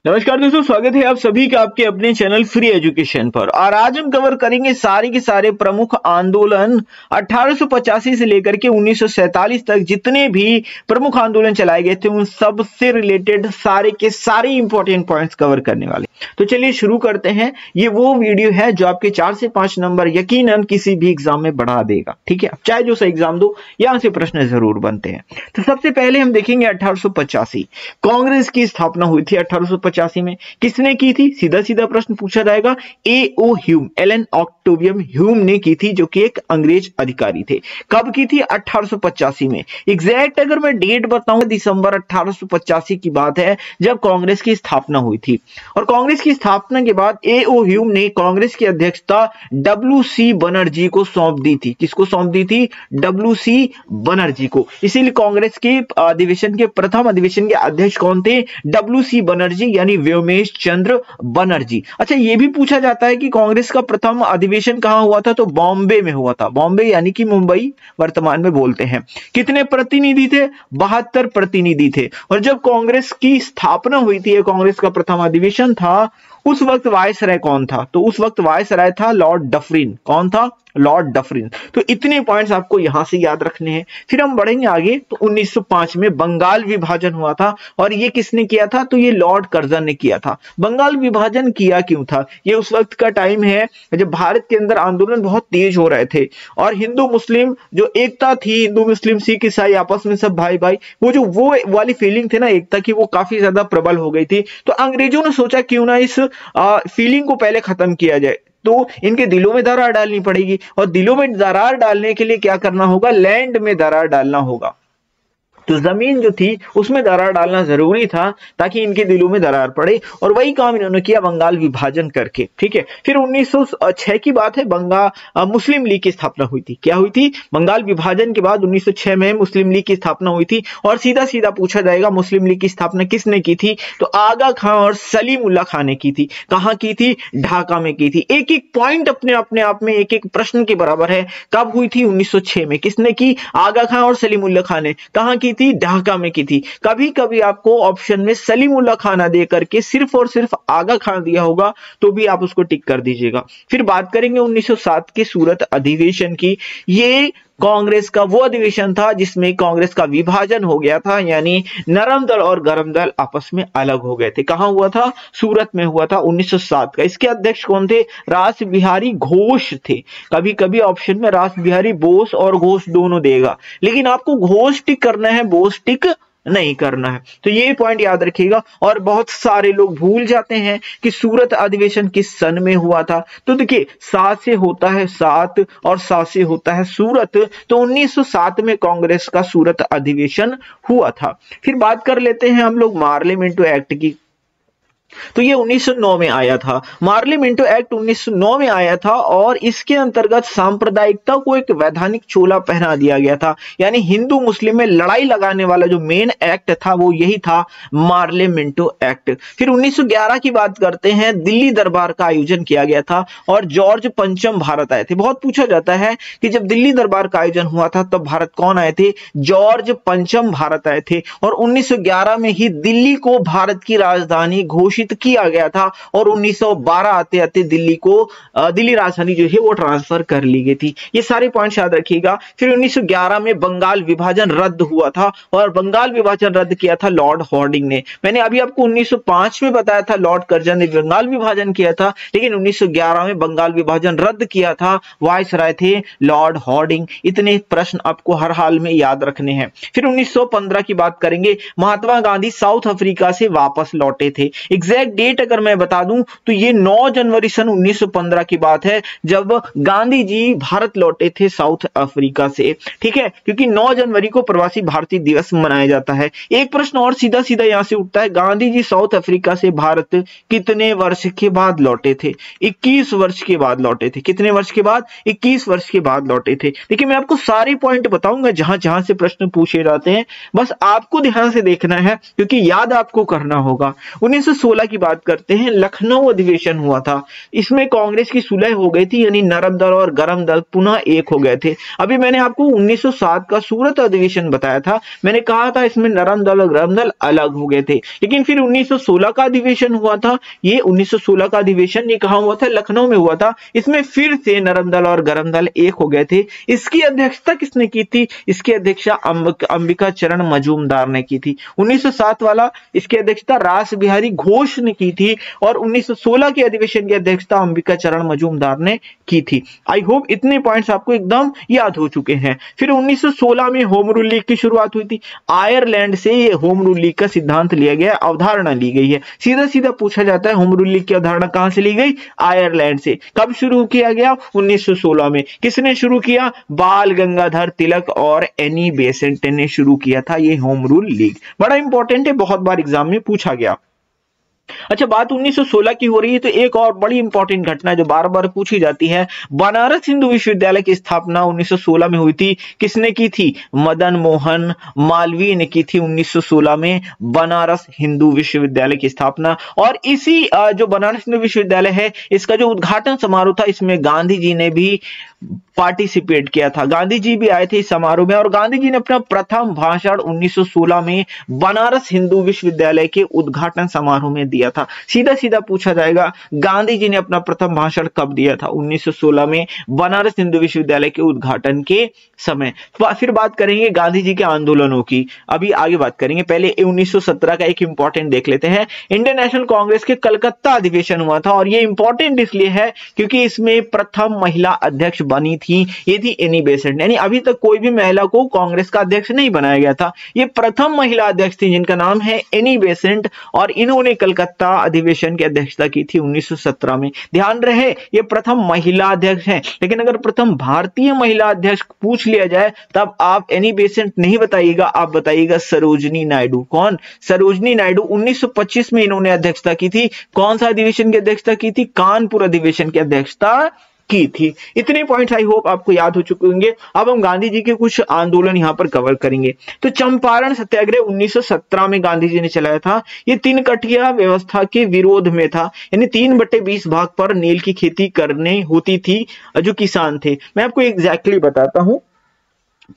नमस्कार दोस्तों, स्वागत है आप सभी का आपके अपने चैनल फ्री एजुकेशन पर। और आज हम कवर करेंगे सारे के सारे प्रमुख आंदोलन 1885 से लेकर के 1947 तक जितने भी प्रमुख आंदोलन चलाए गए थे उन सब से रिलेटेड सारे के सारे इंपॉर्टेंट पॉइंट्स कवर करने वाले। तो चलिए शुरू करते हैं। ये वो वीडियो है जो आपके 4 से 5 नंबर यकीनन किसी भी एग्जाम में बढ़ा देगा। ठीक है, चाहे जो सा एग्जाम दो यहां से प्रश्न जरूर बनते हैं। तो सबसे पहले हम देखेंगे 1885 कांग्रेस की स्थापना हुई थी 1885 में। किसने की थी? सीधा सीधा प्रश्न पूछा जाएगा। ए.ओ. ह्यूम, एलन ऑक्टेवियम ह्यूम ने की थी, जो कि एक अंग्रेज अधिकारी थे। कब की थी? 1885 में। एग्जैक्ट अगर मैं डेट बताऊं, दिसंबर 1885 की बात है जब कांग्रेस की स्थापना हुई थी। और कांग्रेस की स्थापना के बाद ए.ओ. ह्यूम ने कांग्रेस की अध्यक्षता डब्ल्यू.सी. बनर्जी को सौंप दी थी। किसको सौंप दी थी? डब्ल्यू.सी. बनर्जी को। इसीलिए कांग्रेस के अधिवेशन के प्रथम अधिवेशन के अध्यक्ष कौन थे? डब्ल्यू.सी. बनर्जी, यानी व्योमेश चंद्र बनर्जी। अच्छा, यह भी पूछा जाता है कि कांग्रेस का प्रथम अधिवेशन कहां हुआ था? तो बॉम्बे में हुआ था। बॉम्बे यानी कि मुंबई वर्तमान में बोलते हैं। कितने प्रतिनिधि थे? 72 प्रतिनिधि थे। और जब कांग्रेस की स्थापना हुई थी, कांग्रेस का प्रथम अधिवेशन था, उस वक्त वायसराय कौन था? तो उस वक्त वायसराय था लॉर्ड डफरिन। कौन था? Lord Dufferin. तो इतने पॉइंट्स आपको यहां से याद रखने हैं। फिर हम बढ़ेंगे आगे। तो 1905 में बंगाल विभाजन हुआ था। और ये किसने किया था? तो ये लॉर्ड कर्जन ने किया था। बंगाल विभाजन किया क्यों था? ये उस वक्त का टाइम है जब भारत के अंदर आंदोलन बहुत तेज हो रहे थे और हिंदू मुस्लिम जो एकता थी, हिंदू मुस्लिम सिख ईसाई आपस में सब भाई भाई, वो वाली फीलिंग थी ना एकता की, वो काफी ज्यादा प्रबल हो गई थी। तो अंग्रेजों ने सोचा क्यों ना इस फीलिंग को पहले खत्म किया जाए। तो इनके दिलों में दरार डालनी पड़ेगी। और दिलों में दरार डालने के लिए क्या करना होगा? लैंड में दरार डालना होगा। तो जमीन जो थी उसमें दरार डालना जरूरी था ताकि इनके दिलों में दरार पड़े। और वही काम इन्होंने किया बंगाल विभाजन करके। ठीक है, फिर 1906 की बात है, मुस्लिम लीग की स्थापना हुई थी। क्या हुई थी? बंगाल विभाजन के बाद 1906 में मुस्लिम लीग की स्थापना हुई थी। और सीधा सीधा पूछा जाएगा मुस्लिम लीग की स्थापना किसने की थी? तो आगा खां और सलीमुल्लाह खां ने की थी। कहां की थी? ढाका में की थी। एक एक पॉइंट अपने आप में एक एक प्रश्न के बराबर है। कब हुई थी? 1906 में। किसने की? आगा खां और सलीमुल्लाह खां ने। कहां की थी? ढाका में की थी। कभी कभी आपको ऑप्शन में सलीमुल्लाह खां ना दे करके सिर्फ और सिर्फ आगा खां दिया होगा तो भी आप उसको टिक कर दीजिएगा। फिर बात करेंगे 1907 के सूरत अधिवेशन की। ये कांग्रेस का वो अधिवेशन था जिसमें कांग्रेस का विभाजन हो गया था, यानी नरम दल और गरम दल आपस में अलग हो गए थे। कहां हुआ था? सूरत में हुआ था 1907 का। इसके अध्यक्ष कौन थे? रास बिहारी घोष थे। कभी कभी ऑप्शन में रास बिहारी बोस और घोष दोनों देगा, लेकिन आपको घोष टिक करना है, बोस टिक नहीं करना है। तो ये पॉइंट याद रखिएगा। और बहुत सारे लोग भूल जाते हैं कि सूरत अधिवेशन किस सन में हुआ था। तो देखिए, 7 से होता है 7 और 7 से होता है सूरत। तो 1907 में कांग्रेस का सूरत अधिवेशन हुआ था। फिर बात कर लेते हैं हम लोग मार्ले मिंटो एक्ट की। तो ये 1909 में आया था। मार्ले मिंटो एक्ट 1909 में आया था और इसके अंतर्गत सांप्रदायिकता को एक वैधानिक चोला पहना दिया गया था। यानी हिंदू मुस्लिम में लड़ाई लगाने वाला जो मेन एक्ट था वो यही था, मार्ले मिंटो एक्ट। फिर 1911 की बात करते हैं। दिल्ली दरबार का आयोजन किया गया था और जॉर्ज पंचम भारत आए थे। बहुत पूछा जाता है कि जब दिल्ली दरबार का आयोजन हुआ था तब भारत कौन आए थे? जॉर्ज पंचम भारत आए थे। और 1911 में ही दिल्ली को भारत की राजधानी घोषित किया गया था। और 1912 आते आते दिल्ली राजधानी जो है वो ट्रांसफर कर ली गई थी। ये सारे पॉइंट्स याद रखिएगा। फिर 1911 में बंगाल विभाजन रद्द हुआ था और बंगाल विभाजन रद्द किया था लॉर्ड हॉर्डिंग ने। मैंने अभी आपको 1905 में बताया था लॉर्ड कर्जन ने बंगाल विभाजन किया था, लेकिन 1911 में बंगाल विभाजन रद्द किया था वायसराय थे लॉर्ड हॉर्डिंग। इतने प्रश्न आपको हर हाल में याद रखने हैं। फिर 1915 की बात करेंगे। महात्मा गांधी साउथ अफ्रीका से वापस लौटे थे। एग्जैक्ट डेट अगर मैं बता दूं तो ये 9 जनवरी सन 1915 की बात है जब गांधी जी भारत लौटे थे साउथ अफ्रीका से। ठीक है, क्योंकि 9 जनवरी को प्रवासी भारतीय दिवस मनाया जाता है। एक प्रश्न और सीधा सीधा यहां से उठता है, गांधी जी साउथ अफ्रीका से भारत कितने वर्ष के बाद लौटे थे? 21 वर्ष के बाद लौटे थे। कितने वर्ष के बाद? 21 वर्ष के बाद लौटे थे। देखिए, मैं आपको सारे पॉइंट बताऊंगा जहां जहां से प्रश्न पूछे जाते हैं, बस आपको ध्यान से देखना है क्योंकि याद आपको करना होगा। 1916 1916 की बात करते हैं, लखनऊ अधिवेशन हुआ था। इसमें कांग्रेस की सुलह हो गई थी, यानी नरम दल और गरम दल पुनः एक हो गए थे। अभी मैंने आपको 1907 का सूरत अधिवेशन बताया था, मैंने कहा था इसमें नरम दल और गरम दल अलग हो गए थे। लेकिन फिर 1916 का अधिवेशन हुआ था, ये 1916 का अधिवेशन ये कहां हुआ था? लखनऊ में हुआ था। इसमें फिर से नरम दल और गरम दल एक हो गए थे। इसकी अध्यक्षता किसने की थी? इसकी अध्यक्षता अंबिका चरण मजूमदार ने की थी। 1907 वाला इसकी अध्यक्षता रास बिहारी घोष ने की थी और 1916 के अधिवेशन की अध्यक्षता अंबिका चरण मजूमदार ने की थी। आई होप इतने पॉइंट्स आपको एकदम याद हो चुके हैं। फिर 1916 में होम रूल लीग की शुरुआत हुई थी। आयरलैंड से ये होम रूल लीग का सिद्धांत लिया गया, अवधारणा ली गई है। सीधा सीधा पूछा जाता है होम रूल लीग की अवधारणा कहां से ली गई? आयरलैंड से। कब शुरू किया गया? 1916 में। किसने शुरू किया? बाल गंगाधर तिलक और एनी बेसेंट ने शुरू किया था ये होम रूल लीग। बड़ा इंपॉर्टेंट है, बहुत बार एग्जाम में पूछा गया। अच्छा, बात 1916 की हो रही है तो एक और बड़ी इंपॉर्टेंट घटना जो बार बार पूछी जाती है, बनारस हिंदू विश्वविद्यालय की स्थापना 1916 में हुई थी। किसने की थी? मदन मोहन मालवीय ने की थी 1916 में बनारस हिंदू विश्वविद्यालय की स्थापना। और इसी जो बनारस हिंदू विश्वविद्यालय है, इसका जो उद्घाटन समारोह था, इसमें गांधी जी ने भी पार्टिसिपेट किया था। गांधी जी भी आए थे इस समारोह में और गांधी जी ने अपना प्रथम भाषण 1916 में बनारस हिंदू विश्वविद्यालय के उद्घाटन समारोह में दिया था। सीधा सीधा पूछा जाएगा गांधी जी ने अपना प्रथम भाषण कब दिया था? 1916 में बनारस हिंदू विश्वविद्यालय के उद्घाटन के समय। फिर बात करेंगे गांधी जी के आंदोलनों की, अभी आगे बात करेंगे। पहले 1917 का एक इंपॉर्टेंट देख लेते हैं। इंडियन नेशनल कांग्रेस के कलकत्ता अधिवेशन हुआ था और यह इंपॉर्टेंट इसलिए है क्योंकि इसमें प्रथम महिला अध्यक्ष बनी थी, ये थी एनी बेसेंट। यानी अभी तक कोई भी महिला को कांग्रेस का अध्यक्ष नहीं बनाया गया था, ये प्रथम महिला अध्यक्ष थी जिनका नाम है एनी बेसेंट और इन्होंने कलकत्ता अधिवेशन की अध्यक्षता की थी 1917 में। ध्यान रहे ये प्रथम महिला अध्यक्ष हैं, लेकिन अगर प्रथम भारतीय महिला अध्यक्ष पूछ लिया जाए तब आप एनी बेसेंट नहीं बताइएगा, आप बताइएगा सरोजनी नायडू। कौन? सरोजनी नायडू। 1925 में इन्होंने अध्यक्षता की थी। कौन सा अधिवेशन की अध्यक्षता की थी? कानपुर अधिवेशन की अध्यक्षता की थी। इतने पॉइंट्स आई होप आपको याद हो चुके होंगे। अब हम गांधी जी के कुछ आंदोलन यहां पर कवर करेंगे। तो चंपारण सत्याग्रह 1917 में गांधी जी ने चलाया था। ये 3 कठिया व्यवस्था के विरोध में था, यानी 3/20 भाग पर नील की खेती करने होती थी जो किसान थे। मैं आपको एग्जैक्टली बताता हूं,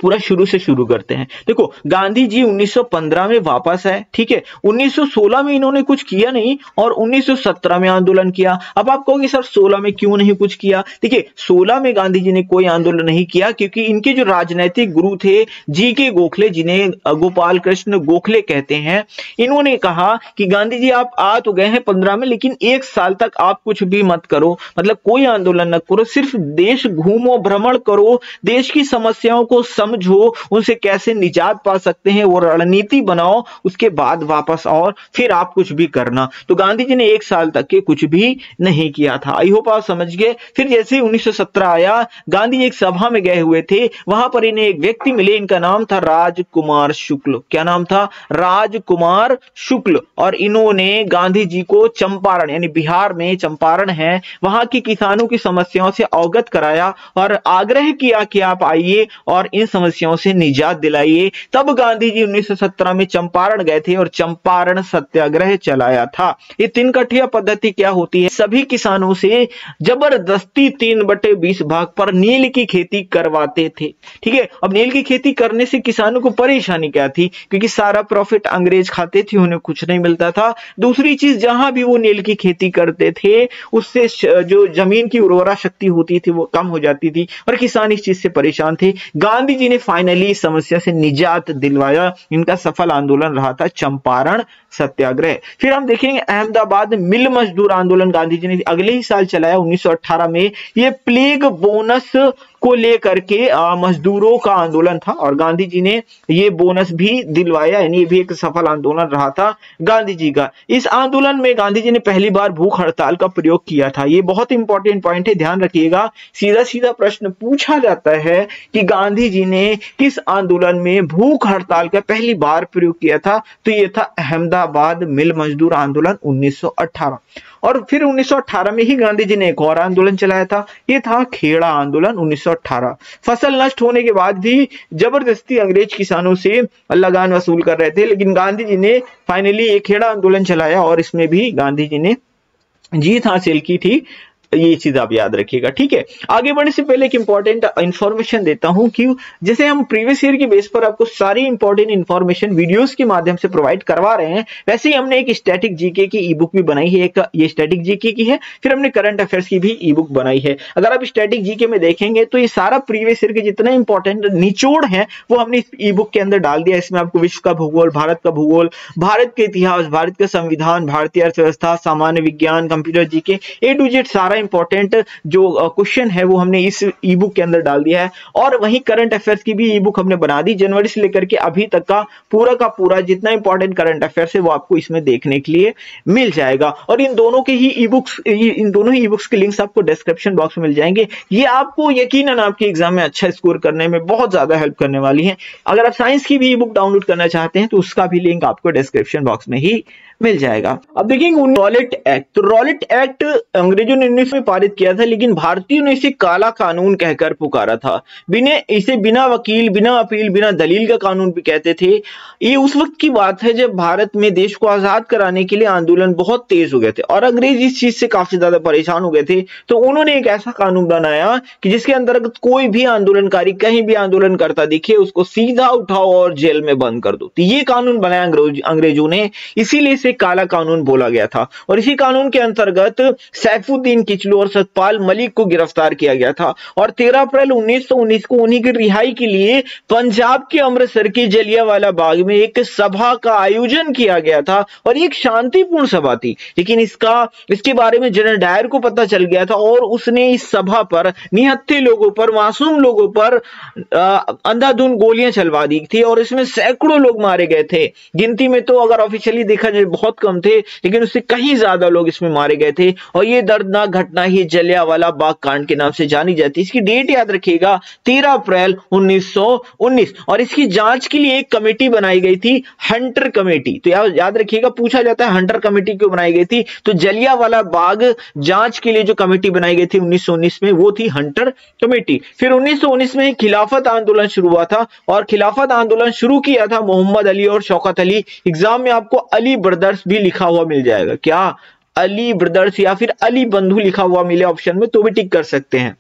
पूरा शुरू से शुरू करते हैं। देखो, गांधी जी 1915 में वापस आए, ठीक है। 1916 में इन्होंने कुछ किया नहीं और 1917 में आंदोलन किया। अब आप कहोगे सर 16 में क्यों नहीं कुछ किया? देखिए, 16 में गांधी जी ने कोई आंदोलन नहीं किया क्योंकि इनके जो राजनैतिक गुरु थे जी.के. गोखले, जिन्हें गोपाल कृष्ण गोखले कहते हैं, इन्होंने कहा कि गांधी जी आप आ तो गए हैं 15 में, लेकिन 1 साल तक आप कुछ भी मत करो, मतलब कोई आंदोलन न करो, सिर्फ देश घूमो, भ्रमण करो, देश की समस्याओं को समझो, उनसे कैसे निजात पा सकते हैं वो रणनीति बनाओ, उसके बाद वापस और फिर आप कुछ भी करना। तो गांधी जी ने 1 साल तक के कुछ भी नहीं किया था। आई होप आप समझ गए। फिर जैसे 1917 आया, गांधी एक सभा में गए हुए थे, वहां पर इन्हें एक व्यक्ति मिले, इनका नाम था राजकुमार शुक्ल। क्या नाम था? राजकुमार शुक्ल। और इन्होंने गांधी जी को चंपारण, यानी बिहार में चंपारण है, वहां की किसानों की समस्याओं से अवगत कराया और आग्रह किया कि आप आइए और इन समस्याओं से निजात दिलाइए। तब गांधी जी 1917 में चंपारण गए थे और चंपारण सत्याग्रह चलाया था। ये 3 कठिया पद्धति क्या होती है? सभी किसानों से जबरदस्ती 3/20 भाग पर नील की खेती करवाते थे, ठीक है। अब नील की खेती करने से किसानों को परेशानी क्या थी? क्योंकि सारा प्रॉफिट अंग्रेज खाते थे, उन्हें कुछ नहीं मिलता था। दूसरी चीज, जहां भी वो नील की खेती करते थे उससे जो जमीन की उर्वरा शक्ति होती थी वो कम हो जाती थी और किसान इस चीज से परेशान थे। गांधी जी ने फाइनली इस समस्या से निजात दिलवाया। इनका सफल आंदोलन रहा था चंपारण सत्याग्रह। फिर हम देखेंगे अहमदाबाद मिल मजदूर आंदोलन गांधी जी ने अगले ही साल चलाया 1918 में। ये प्लेग बोनस को लेकर के मजदूरों का आंदोलन था और गांधी जी ने ये बोनस भी दिलवाया, यानी ये भी एक सफल आंदोलन रहा था गांधी जी का। इस आंदोलन में गांधी जी ने पहली बार भूख हड़ताल का प्रयोग किया था। ये बहुत इंपॉर्टेंट पॉइंट है, ध्यान रखिएगा। सीधा सीधा प्रश्न पूछा जाता है कि गांधी जी ने किस आंदोलन में भूख हड़ताल का पहली बार प्रयोग किया था? तो ये था अहमदाबाद मिल मजदूर आंदोलन 1918। और फिर 1918 में ही गांधी जी ने एक और आंदोलन चलाया था, ये था खेड़ा आंदोलन 1918। फसल नष्ट होने के बाद भी जबरदस्ती अंग्रेज किसानों से लगान वसूल कर रहे थे, लेकिन गांधी जी ने फाइनली एक खेड़ा आंदोलन चलाया और इसमें भी गांधी जी ने जीत हासिल की थी। ये चीज आप याद रखिएगा, ठीक है। आगे बढ़ने से पहले एक इंपॉर्टेंट इंफॉर्मेशन देता हूं कि जैसे हम प्रीवियस ईयर की बेस पर आपको सारी इंपॉर्टेंट इंफॉर्मेशन वीडियोस के माध्यम से प्रोवाइड करवा रहे हैं, वैसे ही हमने एक स्टैटिक जीके की ई बुक भी बनाई है। एक ये स्टैटिक जीके की है, फिर हमने करंट अफेयर्स की भी ई बुक बनाई है। अगर आप स्टैटिक जीके में देखेंगे तो ये सारा प्रीवियस ईयर के जितने इंपॉर्टेंट निचोड़ है वो हमने इस ई बुक के अंदर डाल दिया। इसमें आपको विश्व का भूगोल, भारत का भूगोल, भारत के इतिहास, भारत का संविधान, भारतीय अर्थव्यवस्था, सामान्य विज्ञान, computer GK, A to Z सारा इंपॉर्टेंट जो क्वेश्चन है वो हमने इस ई बुक के अंदर डाल दिया है। और वहीं करंट अफेयर्स की भी ई बुक हमने बना दी। जनवरी से लेकर के अभी तक का पूरा जितना इंपॉर्टेंट करंट अफेयर्स है वो आपको इसमें देखने के लिए मिल जाएगा। और इन दोनों के ही ई बुक्स के लिंक्स आपको डिस्क्रिप्शन बॉक्स में मिल जाएंगे। ये आपको यकीनन आपके एग्जाम में अच्छा स्कोर करने में बहुत ज्यादा हेल्प करने वाली है। अगर आप साइंस की भी ई बुक डाउनलोड करना चाहते हैं तो उसका भी लिंक आपको डिस्क्रिप्शन बॉक्स में ही मिल जाएगा। अब देखेंगे रॉलेट एक्ट। तो रॉलेट एक्ट अंग्रेजों ने 19 में पारित किया था, लेकिन भारतीयों ने इसे काला कानून कहकर पुकारा था। इसे बिना वकील, बिना अपील, बिना दलील का कानून भी कहते थे। ये उस वक्त की बात है जब भारत में देश को आजाद कराने के लिए आंदोलन बहुत तेज हो गए थे और अंग्रेज इस चीज से काफी ज्यादा परेशान हो गए थे। तो उन्होंने एक ऐसा कानून बनाया कि जिसके अंतर्गत कोई भी आंदोलनकारी कहीं भी आंदोलन करता दिखे उसको सीधा उठाओ और जेल में बंद कर दो। तो ये कानून बनाया अंग्रेजों ने, इसीलिए काला कानून बोला गया था। और इसी कानून के अंतर्गत सैफुद्दीन किचलू और सतपाल मलिक को गिरफ्तार किया गया था और 13 अप्रैल 1919 को उन्हीं की रिहाई के लिए पंजाब के अमृतसर के जलियांवाला बाग में एक सभा का आयोजन किया गया था। और एक शांतिपूर्ण सभा थी, लेकिन इसके बारे में जनरल डायर को पता चल गया था और उसने इस सभा पर निहत्थे लोगों पर, मासूम लोगों पर अंधाधुंध गोलियां चलवा दी थी और इसमें सैकड़ों लोग मारे गए थे। गिनती में तो अगर ऑफिशियली देखा जाए बहुत कम थे, लेकिन उससे कहीं ज्यादा लोग इसमें मारे गए थे। और ये दर्दनाक घटना ही जलियांवाला बाग कांड के नाम से जानी जाती है। इसकी डेट याद रखिएगा, 13 अप्रैल 1919। और इसकी जांच के लिए एक कमेटी बनाई गई थी, हंटर कमेटी। तो याद रखिएगा, पूछा जाता है हंटर कमेटी क्यों बनाई गई थी। तो जलियांवाला बाग जांच के लिए जो कमेटी बनाई गई थी 1919 में, वो थी हंटर कमेटी। फिर 1919 में खिलाफत आंदोलन शुरू हुआ था और खिलाफत आंदोलन शुरू किया था मोहम्मद अली और शौकत अली। एग्जाम में आपको अली ब्रदर्स भी लिखा हुआ मिल जाएगा। क्या अली ब्रदर्स या फिर अली बंधु लिखा हुआ मिले ऑप्शन में तो भी टिक कर सकते हैं।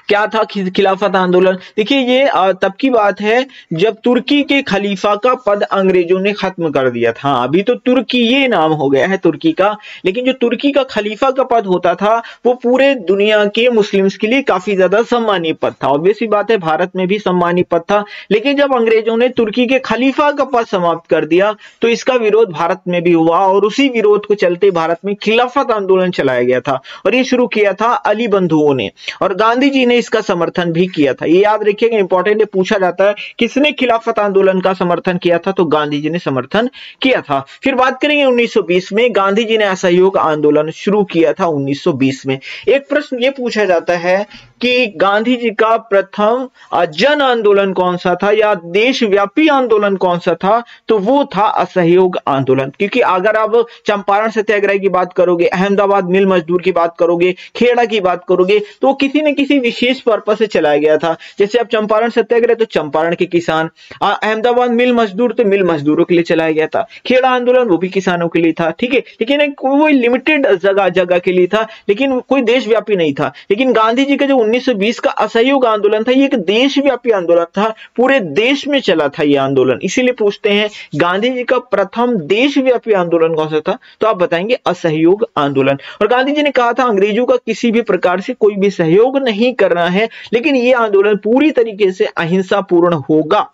क्या था खिलाफत आंदोलन? देखिए ये तब की बात है जब तुर्की के खलीफा का पद अंग्रेजों ने खत्म कर दिया था। अभी तो तुर्की ये नाम हो गया है तुर्की का, लेकिन जो तुर्की का खलीफा का पद होता था वो पूरे दुनिया के मुस्लिम्स के लिए काफी ज्यादा सम्मानीय पद था। ऑब्वियसली बात है भारत में भी सम्मानीय पद था, लेकिन जब अंग्रेजों ने तुर्की के खलीफा का पद समाप्त कर दिया तो इसका विरोध भारत में भी हुआ और उसी विरोध को चलते भारत में खिलाफत आंदोलन चलाया गया था और ये शुरू किया था अली बंधुओं ने और गांधी जी ने इसका समर्थन भी किया था। ये याद रखिएगा, इंपॉर्टेंट है, पूछा जाता है किसने खिलाफत आंदोलन का समर्थन किया था, तो गांधी जी ने समर्थन किया था। फिर बात करेंगे 1920 में गांधी जी ने असहयोग आंदोलन शुरू किया था 1920 में। एक प्रश्न ये पूछा जाता है कि गांधी जी का प्रथम जन आंदोलन कौन सा था या देशव्यापी आंदोलन कौन सा था, तो वो था असहयोग आंदोलन। क्योंकि अगर आप चंपारण सत्याग्रह की बात करोगे, अहमदाबाद मिल मजदूर की बात करोगे, खेड़ा की बात करोगे, तो किसी न किसी विशेष पर्पस से चलाया गया था। जैसे अब चंपारण सत्याग्रह तो चंपारण के किसान, अहमदाबाद मिल मजदूर तो मिल मजदूरों के लिए चलाया गया था, खेड़ा आंदोलन वो भी किसानों के लिए था, ठीक है, लेकिन कोई लिमिटेड जगह के लिए था, लेकिन कोई देशव्यापी नहीं था। लेकिन गांधी जी का जो 1920 का असहयोग आंदोलन था ये एक देशव्यापी आंदोलन था, पूरे देश में चला था ये आंदोलन। इसीलिए पूछते हैं गांधी जी का प्रथम देशव्यापी आंदोलन कौन सा था, तो आप बताएंगे असहयोग आंदोलन। और गांधी जी ने कहा था अंग्रेजों का किसी भी प्रकार से कोई भी सहयोग नहीं करना है, लेकिन ये आंदोलन पूरी तरीके से अहिंसा पूर्ण होगा।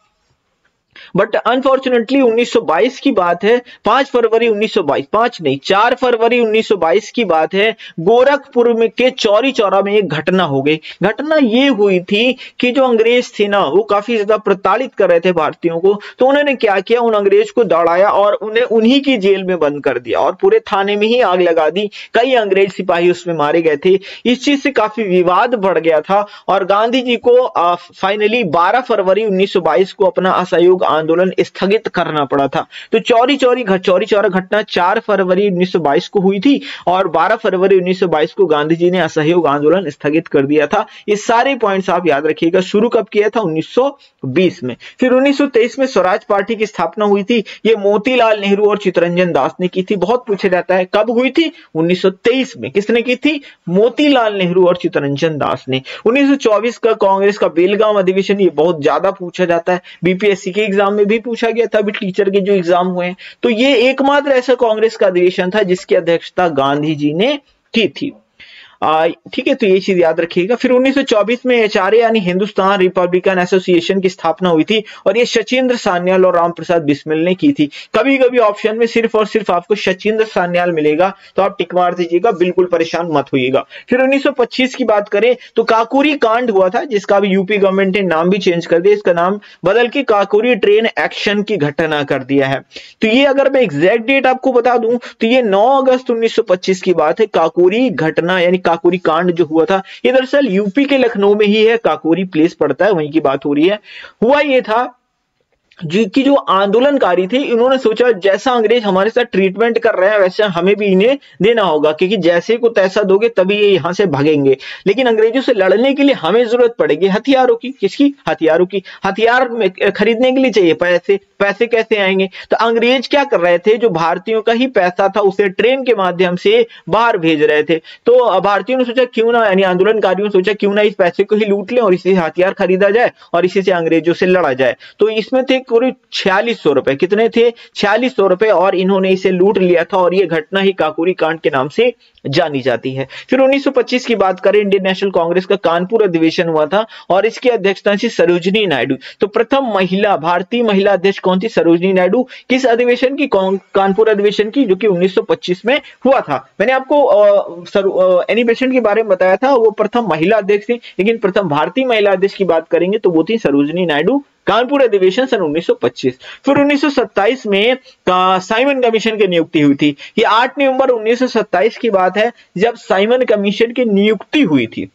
बट अनफॉर्चुनेटली 1922 की बात है, 5 फरवरी 1922, 5 नहीं 4 फरवरी 1922 की बात है, गोरखपुर में के चौरी चौरा में एक घटना हो गई। घटना ये हुई थी कि जो अंग्रेज थे ना वो काफी ज्यादा प्रताड़ित कर रहे थे भारतीयों को, तो उन्होंने क्या किया, उन अंग्रेज को दौड़ाया और उन्हें उन्हीं की जेल में बंद कर दिया और पूरे थाने में ही आग लगा दी। कई अंग्रेज सिपाही उसमें मारे गए थे। इस चीज से काफी विवाद बढ़ गया था और गांधी जी को फाइनली 12 फरवरी 1922 को अपना असहयोग आंदोलन स्थगित करना पड़ा था। तो चौरी चौरा घटना 4 फरवरी 1922 को हुई थी और 12 फरवरी 1922 को गांधी जी ने असहयोग आंदोलन स्थगित कर दिया था। ये सारे पॉइंट्स आप याद रखिएगा। शुरू कब किया था? 1920 में। फिर 1923 में स्वराज पार्टी की स्थापना हुई थी। ये मोतीलाल नेहरू और चित्तरंजन दास ने की थी। बहुत पूछा जाता है कब हुई थी? 1923 में। किसने की थी? मोतीलाल नेहरू और चित्तरंजन दास ने। 1924 का कांग्रेस का बेलगाम अधिवेशन, ये बहुत ज्यादा पूछा जाता है, बीपीएससी के एग्जाम में भी पूछा गया था, अभी टीचर के जो एग्जाम हुए हैं। तो ये एकमात्र ऐसा कांग्रेस का अधिवेशन था जिसकी अध्यक्षता गांधी जी ने की थी। ठीक है, तो ये चीज याद रखिएगा। फिर 1924 में एचआरए यानी हिंदुस्तान रिपब्लिकन एसोसिएशन की स्थापना हुई थी और ये सचिंद्र सान्याल और रामप्रसाद बिस्मिल ने की थी। कभी कभी ऑप्शन में सिर्फ और सिर्फ आपको सचिंद्र सान्याल मिलेगा तो आप टिक मार दीजिएगा, बिल्कुल परेशान मत होइएगा। फिर 1925 की बात करें तो काकोरी कांड हुआ था, जिसका भी यूपी गवर्नमेंट ने नाम भी चेंज कर दिया, इसका नाम बदल के काकोरी ट्रेन एक्शन की घटना कर दिया है। तो ये अगर मैं एग्जैक्ट डेट आपको बता दूं तो ये 9 अगस्त 1925 की बात है। काकोरी घटना यानी काकोरी कांड जो हुआ था ये दरअसल यूपी के लखनऊ में ही है, काकोरी प्लेस पड़ता है, वहीं की बात हो रही है। हुआ ये था कि जो आंदोलनकारी थे इन्होंने सोचा जैसा अंग्रेज हमारे साथ ट्रीटमेंट कर रहे हैं वैसे हमें भी इन्हें देना होगा, क्योंकि जैसे को तैसा दोगे तभी ये यहां से भागेंगे। लेकिन अंग्रेजों से लड़ने के लिए हमें जरूरत पड़ेगी हथियारों की। किसकी? हथियारों की। हथियार खरीदने के लिए चाहिए पैसे। पैसे कैसे आएंगे? तो अंग्रेज क्या कर रहे थे, जो भारतीयों का ही पैसा था उसे ट्रेन के माध्यम से बाहर भेज रहे थे। तो भारतीयों ने सोचा क्यों ना, यानी आंदोलनकारियों ने सोचा क्यों ना इस पैसे को ही लूट लें और इसी से हथियार खरीदा जाए और इसी से अंग्रेजों से लड़ा जाए। तो इसमें थे करीब 4600 रुपए। कितने थे? 4600 रुपए, और इन्होंने इसे लूट लिया था और यह घटना ही काकोरी कांड के नाम से जानी जाती है। फिर 1925 की बात करें, इंडियन नेशनल कांग्रेस का कानपुर अधिवेशन हुआ था और इसकी अध्यक्षता थी सरोजिनी नायडू। तो प्रथम महिला, भारतीय महिला अध्यक्ष कौन थी? सरोजिनी नायडू। किस अधिवेशन की? कानपुर अधिवेशन की, जो कि 1925 में हुआ था। मैंने आपको एनिमेशन के बारे में बताया था, वो प्रथम महिला अध्यक्ष थी, लेकिन प्रथम भारतीय महिला अध्यक्ष की बात करेंगे तो वो थी सरोजिनी नायडू। कानपुर अधिवेशन सन 1925। फिर 1927 में साइमन कमीशन की नियुक्ति हुई थी। ये 8 नवंबर 1927 की बात है जब साइमन कमीशन की नियुक्ति हुई थी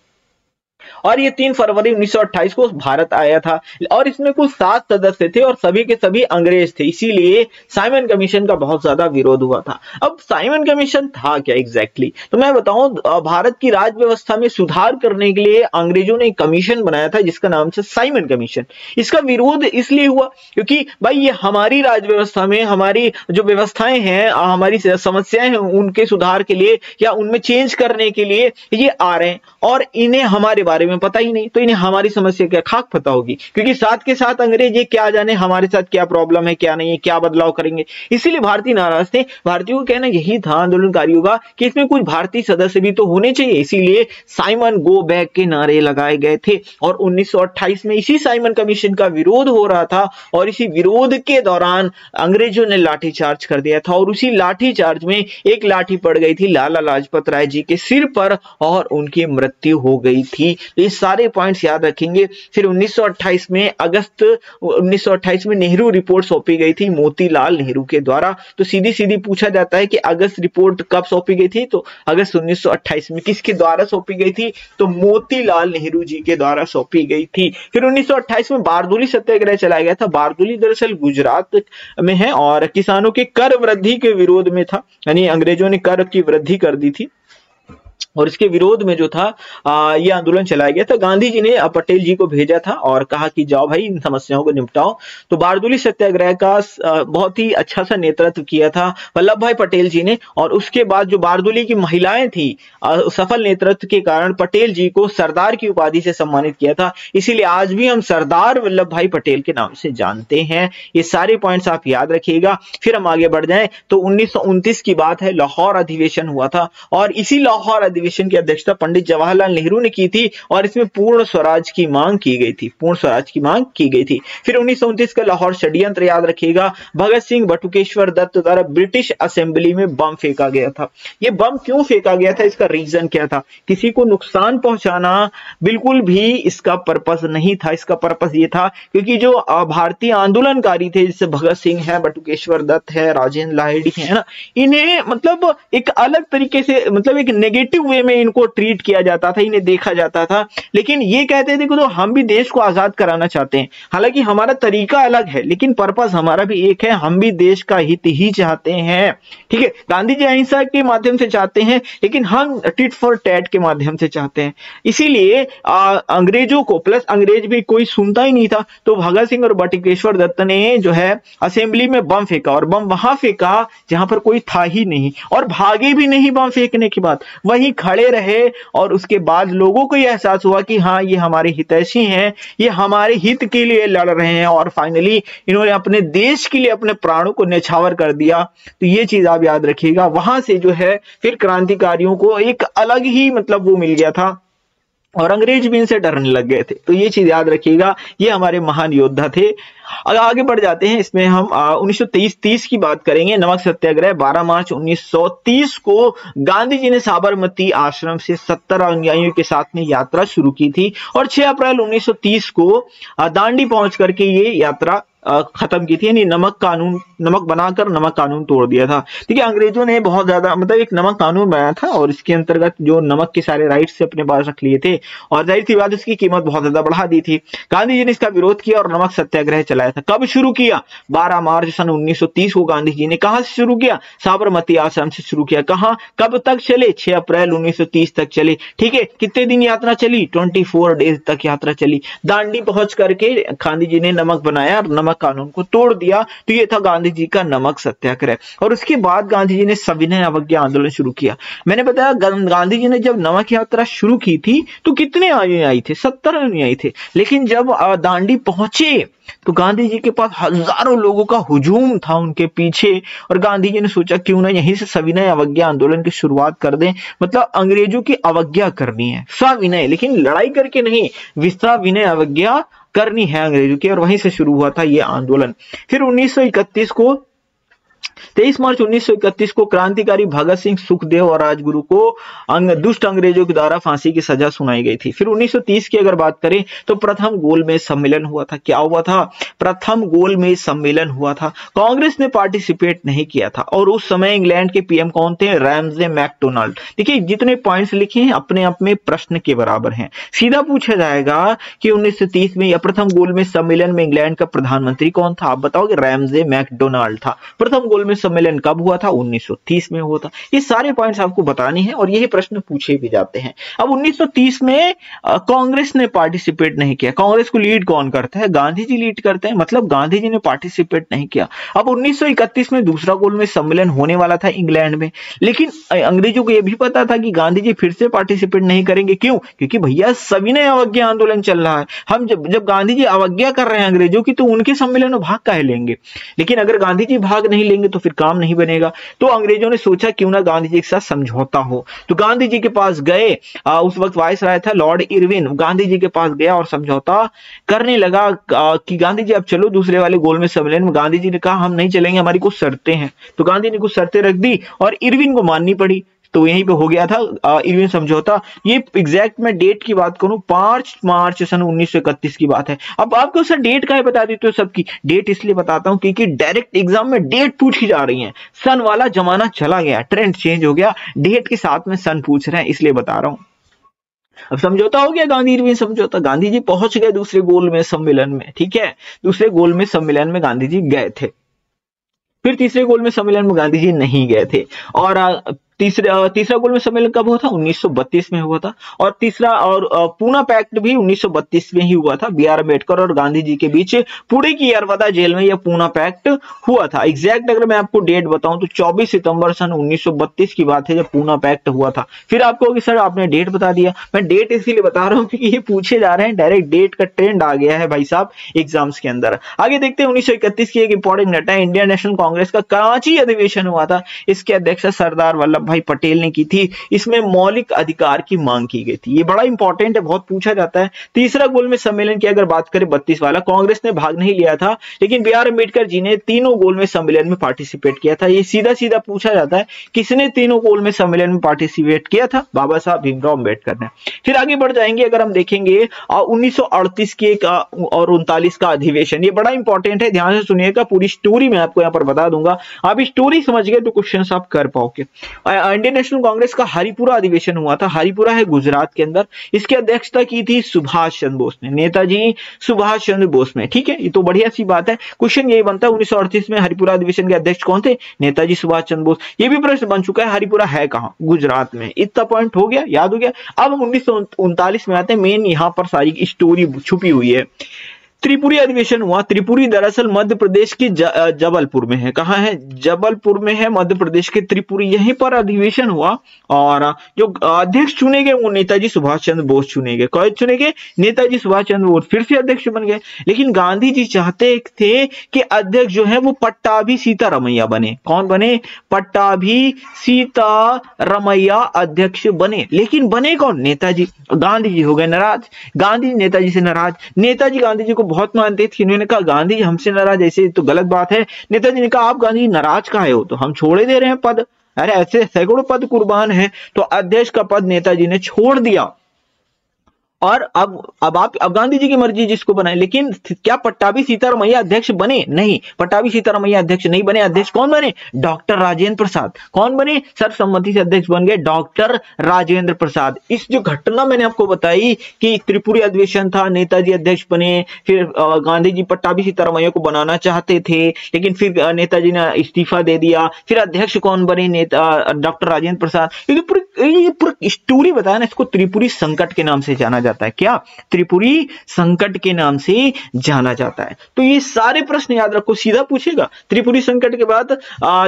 और ये 3 फरवरी 1928 को भारत आया था और इसमें कुल 7 सदस्य थे और सभी के सभी अंग्रेज थे। इसीलिए साइमन कमीशन का बहुत ज्यादा विरोध हुआ था। अब साइमन कमीशन था क्या एग्जैक्टली? तो मैं बताऊं, भारत की राज व्यवस्था में सुधार करने के लिए अंग्रेजों ने एक कमीशन बनाया था जिसका नाम था साइमन कमीशन। इसका विरोध इसलिए हुआ क्योंकि भाई ये हमारी राज व्यवस्था में हमारी जो व्यवस्थाएं हैं, हमारी समस्याएं हैं, उनके सुधार के लिए या उनमें चेंज करने के लिए ये आ रहे हैं और इन्हें हमारे बारे में पता ही नहीं, तो इन्हें हमारी समस्या क्या खाक पता होगी, क्योंकि साथ के साथ अंग्रेज ये क्या जाने हमारे साथ क्या प्रॉब्लम है, क्या नहीं है, क्या बदलाव करेंगे। इसीलिए भारतीय नाराज थे। भारतीयों का कहना यही था आंदोलनकारियों का कि इसमें कुछ भारतीय सदस्य भी तो होने चाहिए। इसीलिए साइमन गो बैक के नारे लगाए गए थे और 1928 में इसी साइमन कमीशन का विरोध हो रहा था और इसी विरोध के दौरान अंग्रेजों ने लाठीचार्ज कर दिया था और उसी लाठीचार्ज में एक लाठी पड़ गई थी लाला लाजपत राय जी के सिर पर और उनकी मृत्यु हो गई थी। ये सारे पॉइंट्स याद रखेंगे। फिर 1928 में अगस्त 1928 में नेहरू रिपोर्ट सौंपी गई थी मोतीलाल नेहरू के द्वारा। तो सीधी सीधी पूछा जाता है कि अगस्त रिपोर्ट कब सौंपी गई थी? तो अगस्त 1928 में। किसके द्वारा सौंपी गई थी? तो मोतीलाल नेहरू जी के द्वारा सौंपी गई थी। फिर 1928 में बारदोली सत्याग्रह चलाया गया था। बारदोली दरअसल गुजरात में है और किसानों के कर वृद्धि के विरोध में था, यानी अंग्रेजों ने कर की वृद्धि कर दी थी और इसके विरोध में जो था ये आंदोलन चलाया गया था। गांधी जी ने पटेल जी को भेजा था और कहा कि जाओ भाई इन समस्याओं को निपटाओ। तो बारदोली सत्याग्रह का बहुत ही अच्छा सा नेतृत्व किया था वल्लभ भाई पटेल जी ने और उसके बाद जो बारदोली की महिलाएं थी सफल नेतृत्व के कारण पटेल जी को सरदार की उपाधि से सम्मानित किया था। इसीलिए आज भी हम सरदार वल्लभ भाई पटेल के नाम से जानते हैं। ये सारे पॉइंट्स आप याद रखिएगा। फिर हम आगे बढ़ जाएं तो 1929 की बात है, लाहौर अधिवेशन हुआ था और इसी लाहौर अधिवेशन की अध्यक्षता पंडित जवाहरलाल नेहरू ने की थी और इसमें पूर्ण स्वराज की मांग की गई थी। पूर्ण स्वराज की मांग की गई थी। फिर 1929 का लाहौर षड्यंत्र याद रखिएगा। भगत सिंह बटुकेश्वर दत्त द्वारा ब्रिटिश असेंबली में बम फेंका गया था। ये बम क्यों फेंका गया था, इसका रीजन क्या था? किसी को नुकसान पहुंचाना बिल्कुल भी इसका पर्पस नहीं था। इसका पर्पस ये था क्योंकि जो भारतीय आंदोलनकारी थे जैसे भगत सिंह है, बटुकेश्वर दत्त है, राजेंद्र लाहिड़ी है ना, इन्हें मतलब एक अलग तरीके से मतलब एक नेगेटिव पॉजिटिव वे में इनको ट्रीट किया जाता था, इन्हें देखा जाता था। लेकिन ये कहते थे कि तो हम भी देश को आजाद कराना चाहते हैं, हालांकि हमारा तरीका अलग है लेकिन पर्पस हमारा भी एक है, हम भी देश का हित ही चाहते हैं। ठीक है, गांधी जी अहिंसा के माध्यम से चाहते हैं लेकिन हम टिट फॉर टैट के माध्यम से चाहते हैं। इसीलिए अंग्रेजों को, प्लस अंग्रेज भी कोई सुनता ही नहीं था, तो भगत सिंह और बटुकेश्वर दत्त ने जो है असेंबली में बम फेंका, और बम वहां फेंका जहां पर कोई था ही नहीं, और भागे भी नहीं बम फेंकने के बाद, वहीं खड़े रहे। और उसके बाद लोगों को यह एहसास हुआ कि हाँ ये हमारे हितैषी हैं, ये हमारे हित के लिए लड़ रहे हैं, और फाइनली इन्होंने अपने देश के लिए अपने प्राणों को न्यौछावर कर दिया। तो ये चीज आप याद रखिएगा। वहां से जो है फिर क्रांतिकारियों को एक अलग ही मतलब वो मिल गया था, और अंग्रेज भी इनसे डरने लग गए थे। तो ये चीज याद रखिएगा, ये हमारे महान योद्धा थे। अगर आगे बढ़ जाते हैं, इसमें हम 1930 की बात करेंगे। नमक सत्याग्रह 12 मार्च 1930 को गांधी जी ने साबरमती आश्रम से 70 अनुयायियों के साथ में यात्रा शुरू की थी, और 6 अप्रैल 1930 को दांडी पहुंच करके ये यात्रा खत्म की थी, यानी नमक बनाकर नमक कानून तोड़ दिया था। ठीक है, अंग्रेजों ने बहुत ज्यादा मतलब एक नमक कानून बनाया था, और इसके अंतर्गत जो नमक के सारे राइट्स से अपने पास रख लिए थे, और जाहिर सी बात उसकी कीमत बहुत ज्यादा बढ़ा दी थी। गांधी जी ने इसका विरोध किया और नमक सत्याग्रह चलाया था। कब शुरू किया? 12 मार्च सन 1930 को गांधी जी ने कहां से शुरू किया? साबरमती आश्रम से शुरू किया। कहां, कब तक चले? 6 अप्रैल 1930 तक चले। ठीक है, कितने दिन यात्रा चली? 24 डेज तक यात्रा चली। दांडी पहुंच करके गांधी जी ने नमक बनाया और नमक कानून को तोड़ दिया। तो ये था गांधी जी का नमक सत्याग्रह। और उसके बाद गांधी जी ने सविनय अवज्ञा आंदोलन शुरू किया। मैंने बताया गांधी जी ने जब नमक यात्रा शुरू की थी तो कितने अनुयायी थे? 70 अनुयायी थे। लेकिन जब दांडी पहुंचे तो गांधी जी के पास हजारों लोगों का हुजूम था उनके पीछे, और गांधी जी ने सोचा क्यों ना यहीं से सविनय अवज्ञा आंदोलन की शुरुआत कर दें। मतलब अंग्रेजों की अवज्ञा करनी है, सविनय, लेकिन लड़ाई करके नहीं, विसविनय अवज्ञा करनी है अंग्रेजों की, और वहीं से शुरू हुआ था यह आंदोलन। फिर 1931 को 23 मार्च 1931 को क्रांतिकारी भगत सिंह, सुखदेव और राजगुरु को दुष्ट अंग्रेजों के द्वारा फांसी की सजा सुनाई गई थी। फिर 1930 की अगर बात करें तो प्रथम गोलमेज सम्मेलन हुआ था। क्या हुआ था? प्रथम गोलमेज सम्मेलन हुआ था। कांग्रेस ने पार्टिसिपेट नहीं किया था, और उस समय इंग्लैंड के पीएम कौन थे? Ramsay MacDonald. देखिए जितने पॉइंट्स लिखे हैं अपने आप में प्रश्न के बराबर हैं। सीधा पूछा जाएगा कि 1930 में या प्रथम गोलमेज सम्मेलन में इंग्लैंड का प्रधानमंत्री कौन था? आप बताओगे? रैमजे मैकडोनाल्ड था। प्रथम गोलमेज सम्मेलन कब हुआ था? 1930 में हुआ था। ये सारे पॉइंट्स आपको बताने हैं, और यही प्रश्न पूछे भी जाते हैं। अब 1930 में कांग्रेस ने पार्टिसिपेट नहीं किया। कांग्रेस को लीड कौन करता है? गांधी जी लीड करते हैं, मतलब गांधी जी ने पार्टिसिपेट नहीं किया। अब 1931 में दूसरा गोलमेज सम्मेलन होने वाला था इंग्लैंड में, लेकिन अंग्रेजों को यह भी पता था कि गांधी जी फिर से पार्टिसिपेट नहीं करेंगे। क्यों? क्योंकि भैया सविनय अवज्ञा आंदोलन चल रहा है। हम जब गांधी जी अवज्ञा कर रहे हैं अंग्रेजों की, तो उनके सम्मेलन में भाग काहे लेंगे? लेकिन अगर गांधी जी भाग नहीं लेंगे तो फिर काम नहीं बनेगा। तो अंग्रेजों ने सोचा क्यों ना गांधी जी के साथ समझौता हो। तो गांधी जी के पास गए, उस वक्त वायसराय था लॉर्ड इरविन, गांधी जी के पास गया और समझौता करने लगा कि गांधी जी अब चलो दूसरे वाले गोलमेज सम्मेलन में। गांधी जी ने कहा हम नहीं चलेंगे, हमारी कुछ शर्तें हैं। तो गांधी ने कुछ शर्तें रख दी और इरविन को माननी पड़ी। तो यहीं पे हो गया था इरविन समझौता। ये एग्जैक्ट मैं डेट की बात करूं 5 मार्च सन 1931 की बात है। अब आपको सर डेट का बता देते हो, सबकी डेट इसलिए बताता हूं क्योंकि डायरेक्ट एग्जाम में डेट पूछी जा रही है। सन वाला जमाना चला गया, ट्रेंड चेंज हो गया, डेट के साथ में सन पूछ रहे हैं, इसलिए बता रहा हूं। अब समझौता हो गया, गांधी इरविन समझौता। गांधी जी पहुंच गए दूसरे गोलमेज सम्मेलन में। ठीक है, दूसरे गोलमेज सम्मेलन में गांधी जी गए थे। फिर तीसरे गोलमेज सम्मेलन में गांधी जी नहीं गए थे। और तीसरा गोलमेज सम्मेलन कब हुआ था? 1932 में हुआ था। और तीसरा और पूना पैक्ट भी 1932 में ही हुआ था। बी.आर. अम्बेडकर और गांधी जी के बीच पुणे की यरवदा जेल में यह पूना पैक्ट हुआ था। एग्जैक्ट अगर मैं आपको डेट बताऊं तो 24 सितंबर सन 1932 की बात है जब पूना पैक्ट हुआ था। फिर आपको सर आपने डेट बता दिया। मैं डेट इसलिए बता रहा हूं क्योंकि ये पूछे जा रहे हैं, डायरेक्ट डेट का ट्रेंड आ गया है भाई साहब एग्जाम्स के अंदर। आगे देखते हैं 1931 की एक इंपॉर्टेंट डेट है, इंडियन नेशनल कांग्रेस का कराची अधिवेशन हुआ था। इसके अध्यक्ष सरदार वल्लभ भाई पटेल ने की थी। इसमें मौलिक अधिकार की मांग की गई थी। ये बड़ा इंपॉर्टेंट है, बहुत पूछा जाता है। तीसरा गोलमेज सम्मेलन की अगर बात करें 32 वाला, कांग्रेस ने भाग नहीं लिया था, लेकिन बी.आर. अम्बेडकर जी ने तीनों गोलमेज सम्मेलन में पार्टिसिपेट किया था। ये सीधा सीधा पूछा जाता है किसने तीनों गोलमेज सम्मेलन में पार्टिसिपेट किया था? बाबा साहब भीमराव अम्बेडकर ने। फिर आगे बढ़ जाएंगे, अगर हम देखेंगे 1938 की और 39 का अधिवेशन, ये बड़ा इंपॉर्टेंट है, ध्यान से सुनिएगा। पूरी स्टोरी मैं आपको यहां पर बता दूंगा, आप स्टोरी समझ गए तो क्वेश्चन आप कर पाओगे। इंडियन नेशनल कांग्रेस का हरिपुरा अधिवेशन हुआ था। हरिपुरा है गुजरात के अंदर। इसकी अध्यक्षता की थी सुभाष चंद्र बोस ने, नेताजी सुभाष चंद्र बोस ने। ठीक है, ये तो बढ़िया सी बात है। क्वेश्चन यही बनता है 1938 में हरिपुरा अधिवेशन के अध्यक्ष कौन थे? नेताजी सुभाष चंद्र बोस। ये भी प्रश्न बन चुका है, हरिपुरा है कहां? गुजरात में। इतना पॉइंट हो गया, याद हो गया। अब हम 1939 में आते हैं। मेन यहां पर सारी स्टोरी छुपी हुई है। त्रिपुरी अधिवेशन हुआ। त्रिपुरी दरअसल मध्य प्रदेश के जबलपुर में है। कहां है? जबलपुर में है, मध्य प्रदेश के त्रिपुरी। यहीं पर अधिवेशन हुआ और जो अध्यक्ष चुने गए वो नेताजी सुभाष चंद्र बोस चुने गए। कौन चुने गए? नेताजी सुभाष चंद्र बोस फिर से अध्यक्ष बन गए। लेकिन गांधी जी चाहते थे कि अध्यक्ष जो है वो पट्टाभी सीतारमैया बने। कौन बने? पट्टाभी सीतारमैया अध्यक्ष बने। लेकिन बने कौन? नेताजी। गांधी जी हो गए नाराज। गांधी नेताजी से नाराज। नेताजी गांधी जी को बहुत मानते थे। इन्होंने कहा गांधी जी हमसे नाराज, ऐसे तो गलत बात है। नेताजी ने कहा आप गांधी नाराज काहे हो? तो हम छोड़े दे रहे हैं पद। अरे ऐसे सैकड़ों पद कुर्बान है। तो अध्यक्ष का पद नेताजी ने छोड़ दिया। और अब गांधी जी की मर्जी जिसको बनाए। लेकिन क्या पट्टाभी सीतारमैया अध्यक्ष बने? नहीं, पट्टाभी सीतारमैया अध्यक्ष नहीं बने। अध्यक्ष कौन बने? डॉक्टर राजेंद्र प्रसाद। कौन बने? सर्वसम्मति से अध्यक्ष बन गए डॉक्टर राजेंद्र प्रसाद। इस जो घटना मैंने आपको बताई कि त्रिपुरी अधिवेशन था, नेताजी अध्यक्ष बने, फिर गांधी जी पट्टाभी सीतारमैया को बनाना चाहते थे, लेकिन फिर नेताजी ने इस्तीफा दे दिया। फिर अध्यक्ष कौन बने? डॉक्टर राजेंद्र प्रसाद। ये पूरी स्टोरी बताया ना, इसको त्रिपुरी संकट के नाम से जाना जाता है। क्या? त्रिपुरी संकट के नाम से जाना जाता है। तो ये सारे प्रश्न याद रखो, सीधा पूछेगा। त्रिपुरी संकट के बाद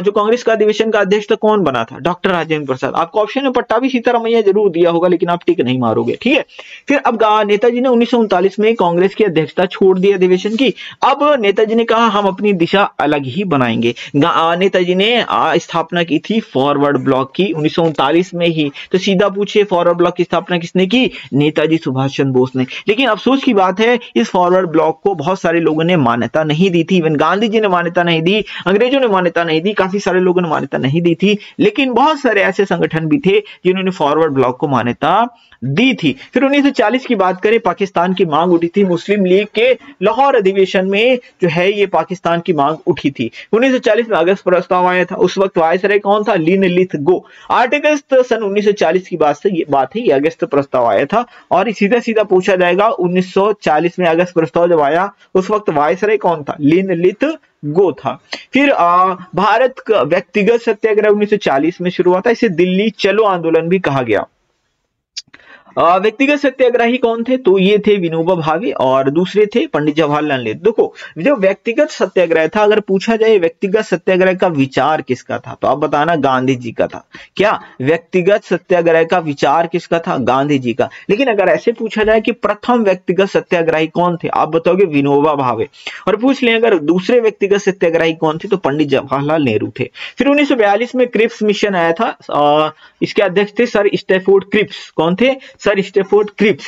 जो कांग्रेस का अधिवेशन का अध्यक्ष था कौन बना था? डॉक्टर राजेंद्र प्रसाद। आपको ऑप्शन में पट्टाभी सीतारमैया जरूर दिया होगा, लेकिन आप टिक नहीं मारोगे। ठीक है, फिर अब नेताजी ने 1939 में कांग्रेस की अध्यक्षता छोड़ दी अधिवेशन की। अब नेताजी ने कहा हम अपनी दिशा अलग ही बनाएंगे। नेताजी ने स्थापना की थी फॉरवर्ड ब्लॉक की 1939 में ही। तो सीधा पूछे फॉरवर्ड ब्लॉक की स्थापना किसने की? नेताजी सुभाष चंद्र बोस ने। लेकिन अफसोस की बात है इस फॉरवर्ड ब्लॉक को बहुत सारे लोगों ने मान्यता नहीं दी थी। इवन गांधी जी ने मान्यता नहीं दी, अंग्रेजों ने मान्यता नहीं दी, काफी सारे लोगों ने मान्यता नहीं दी थी। लेकिन बहुत सारे ऐसे संगठन भी थे जिन्होंने फॉरवर्ड ब्लॉक को मान्यता दी थी। फिर 1940 की बात करें, पाकिस्तान की मांग उठी थी। मुस्लिम लीग के लाहौर अधिवेशन में जो है ये पाकिस्तान की मांग उठी थी। 1940 में अगस्त प्रस्ताव आया था। उस वक्त वायसराय कौन था? लिनलिथ गो। 8 अगस्त सन 1940 की बात है, ये अगस्त प्रस्ताव आया था। और सीधा सीधा पूछा जाएगा 1940 में अगस्त प्रस्ताव जब आया उस वक्त वायसराय कौन था? लिनलिथ गो था। फिर भारत का व्यक्तिगत सत्याग्रह 1940 में शुरू हुआ था। इसे दिल्ली चलो आंदोलन भी कहा गया। व्यक्तिगत सत्याग्रही कौन थे? तो ये थे विनोबा भावे और दूसरे थे पंडित जवाहरलाल नेहरू। देखो जो व्यक्तिगत सत्याग्रह था, अगर पूछा जाए व्यक्तिगत सत्याग्रह का विचार किसका था तो आप बताना गांधी जी का था। क्या? व्यक्तिगत सत्याग्रह का विचार किसका था? गांधी जी का। लेकिन अगर ऐसे पूछा जाए कि प्रथम व्यक्तिगत सत्याग्रही कौन थे, आप बताओगे विनोबा भावे। और पूछ लें अगर दूसरे व्यक्तिगत सत्याग्रही कौन थे तो पंडित जवाहरलाल नेहरू थे। फिर 1942 में क्रिप्स मिशन आया था। इसके अध्यक्ष थे सर स्टैफोर्ड क्रिप्स। कौन थे? Sir Stafford Cripps.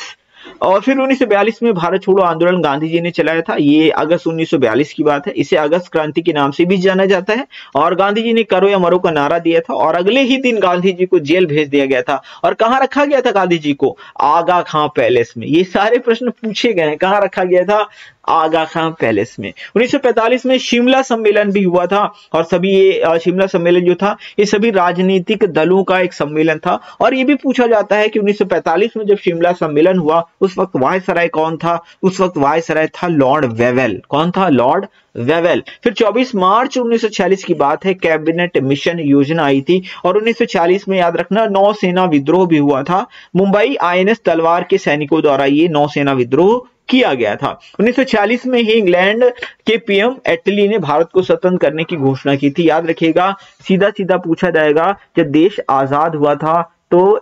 और फिर 1942 में भारत छोड़ो आंदोलन गांधी जी ने चलाया था। ये अगस्त 1942 की बात है। इसे अगस्त क्रांति के नाम से भी जाना जाता है। और गांधी जी ने करो या मरो का नारा दिया था और अगले ही दिन गांधी जी को जेल भेज दिया गया था। और कहां रखा गया था गांधी जी को? आगा खां पैलेस में। ये सारे प्रश्न पूछे गए हैं, कहां रखा गया था? आगा खां पैलेस में। 1945 में शिमला सम्मेलन भी हुआ था और सभी ये शिमला सम्मेलन जो था ये सभी राजनीतिक दलों का एक सम्मेलन था। और ये भी पूछा जाता है कि 1945 में जब शिमला सम्मेलन हुआ उस वक्त वायसराय कौन था? उस वक्त वायसराय था लॉर्ड वेवेल। कौन था? Lord Wavell. फिर 24 मार्च 1946 की बात है, कैबिनेट मिशन योजना आई थी। और 1940 में याद रखना नौसेना विद्रोह भी हुआ था। मुंबई INS तलवार के सैनिकों द्वारा ये नौसेना विद्रोह किया गया था। 1940 में ही इंग्लैंड के PM एटली ने भारत को स्वतंत्र करने की घोषणा की थी। याद रखिएगा, सीधा सीधा पूछा जाएगा जब देश आजाद हुआ था तो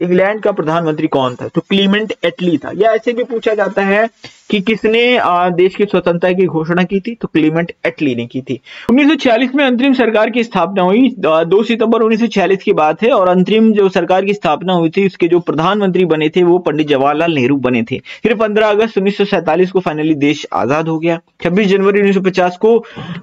इंग्लैंड का प्रधानमंत्री कौन था? तो क्लीमेंट एटली था। या ऐसे भी पूछा जाता है कि किसने देश की स्वतंत्रता की घोषणा की थी? तो क्लीमेंट एटली ने की थी। 1946 में अंतरिम सरकार की स्थापना हुई। 2 सितंबर 1946 की बात है। और अंतरिम जो सरकार की स्थापना हुई थी उसके जो प्रधानमंत्री बने थे वो पंडित जवाहरलाल नेहरू बने थे। फिर 15 अगस्त 1947 को फाइनली देश आजाद हो गया। 26 जनवरी 1950 को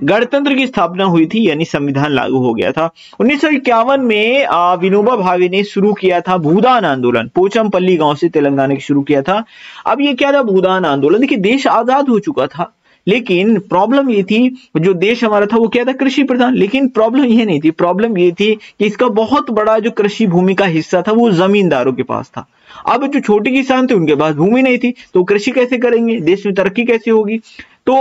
गणतंत्र की स्थापना हुई थी, यानी संविधान लागू हो गया था। 1951 में विनोबा भावे ने शुरू किया था भूदान आंदोलन। पोचमपल्ली गांव से तेलंगाना के शुरू किया था। अब ये क्या था? भूदान आंदोलन। देखिए देश आजाद हो चुका था लेकिन प्रॉब्लम ये थी, जो देश हमारा था वो क्या था, कृषि प्रधान। लेकिन प्रॉब्लम ये नहीं थी, प्रॉब्लम ये थी कि इसका बहुत बड़ा जो कृषि भूमि का हिस्सा था वो जमींदारों के पास था। अब जो छोटे किसान थे उनके पास भूमि नहीं थी, तो कृषि कैसे करेंगे, देश में तरक्की कैसे होगी। तो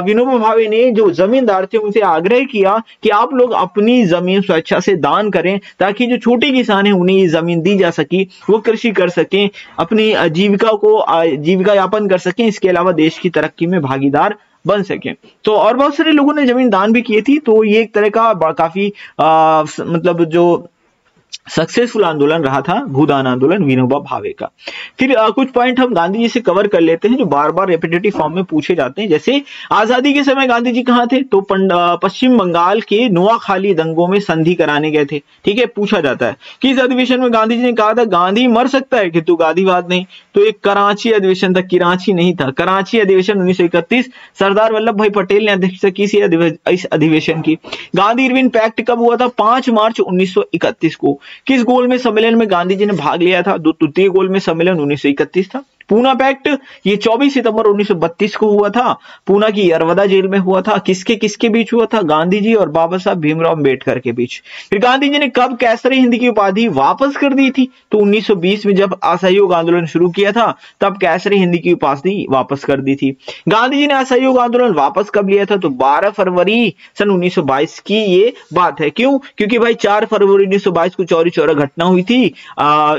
विनोबा भावे ने जो जमींदार थे उनसे आग्रह किया कि आप लोग अपनी जमीन स्वेच्छा से दान करें, ताकि जो छोटे किसान हैं उन्हें ये जमीन दी जा सके, वो कृषि कर सकें, अपनी जीविका यापन कर सकें, इसके अलावा देश की तरक्की में भागीदार बन सके। तो और बहुत सारे लोगों ने जमीन दान भी किए थी। तो ये एक तरह का काफी मतलब जो सक्सेसफुल आंदोलन रहा था भूदान आंदोलन विनोबा भावे का। फिर कुछ पॉइंट हम गांधी जी से कवर कर लेते हैं जो बार बार रेपिटेटिव फॉर्म में पूछे जाते हैं। जैसे आजादी के समय गांधी जी कहाँ थे, तो पश्चिम बंगाल के नुआखाली दंगों में संधि कराने गए थे। ठीक है, पूछा जाता है किस अधिवेशन में गांधी जी ने कहा था गांधी मर सकता है किंतु गांधीवाद नहीं, तो एक कराची अधिवेशन था, कराची नहीं था, कराची अधिवेशन 1931 सरदार वल्लभ भाई पटेल ने अध्यक्षता की इस अधिवेशन की। गांधी इरविन पैक्ट कब हुआ था, 5 मार्च 1931 को। किस गोलमेज सम्मेलन में गांधी जी ने भाग लिया था, द्वितीय गोलमेज सम्मेलन 1931 था। पूना पैक्ट ये 24 सितंबर 1932 को हुआ था, पूना की यरवदा जेल में हुआ था। किसके किसके बीच हुआ था, गांधी जी और बाबा साहब भीमराव अम्बेडकर के बीच। फिर गांधी जी ने कब कैसरे हिंद की उपाधि वापस कर दी थी, तो 1920 में जब असहयोग आंदोलन शुरू किया था तब कैसरे हिंद की उपाधि वापस कर दी थी। गांधी जी ने असहयोग आंदोलन वापस कब लिया था, तो 12 फरवरी सन 1922 की ये बात है। क्यों, क्योंकि भाई 4 फरवरी 1922 को चौरी चौरा घटना हुई थी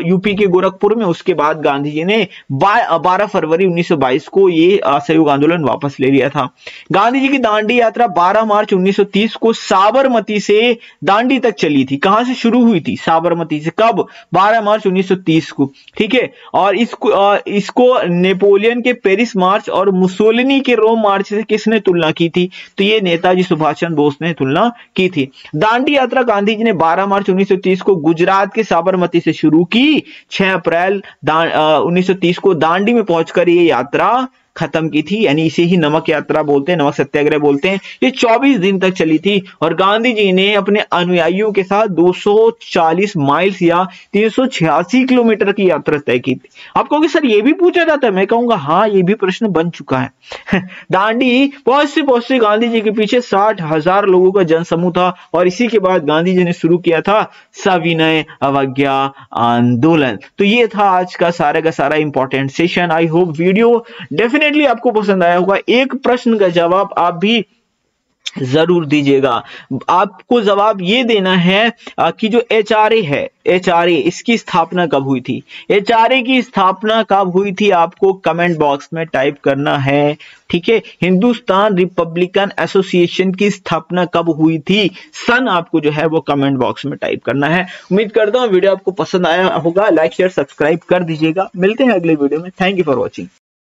यूपी के गोरखपुर में। उसके बाद गांधी जी ने 12 फरवरी 1922 को ये असहयोग आंदोलन वापस ले लिया था। गांधी जी की दांडी यात्रा 12 मार्च 1930 को साबरमती से दांडी तक चली थी। कहां से शुरू हुई थी, साबरमती से। कब, 12 मार्च 1930 को। ठीक है, और इसको नेपोलियन के पेरिस मार्च और मुसोलिनी के रोम मार्च से किसने तुलना की थी, तो ये नेताजी सुभाष चंद्र बोस ने तुलना की थी। दांडी यात्रा गांधी जी ने 12 मार्च 1930 को गुजरात के साबरमती से शुरू की। 6 अप्रैल 1930 को दांडी में पहुंचकर ये यात्रा खत्म की थी, यानी इसे ही नमक यात्रा बोलते हैं, नमक सत्याग्रह बोलते हैं। ये 24 दिन तक चली थी और गांधी जी ने अपने अनुयायियों के साथ 240 माइल्स या 386 किलोमीटर की यात्रा तय की थी। आप कहोगे सर ये भी पूछा जाता है, मैं कहूंगा हाँ ये भी प्रश्न बन चुका है। दांडी पहुंचते गांधी जी के पीछे 60,000 लोगों का जनसमूह था और इसी के बाद गांधी जी ने शुरू किया था सविनय अवज्ञा आंदोलन। तो ये था आज का सारा important session. I hope video definitely आपको पसंद आया होगा। एक प्रश्न का जवाब आप भी जरूर दीजिएगा। आपको जवाब ये देना है कि जो एचआरए है, एचआरए इसकी स्थापना कब हुई थी, एचआरए की स्थापना कब हुई थी, आपको कमेंट बॉक्स में टाइप करना है। ठीक है, हिंदुस्तान रिपब्लिकन एसोसिएशन की स्थापना कब हुई थी, सन आपको जो है वो कमेंट बॉक्स में टाइप करना है। उम्मीद करता हूं वीडियो आपको पसंद आया होगा। लाइक शेयर सब्सक्राइब कर दीजिएगा। मिलते हैं अगले वीडियो में। Thank you for watching.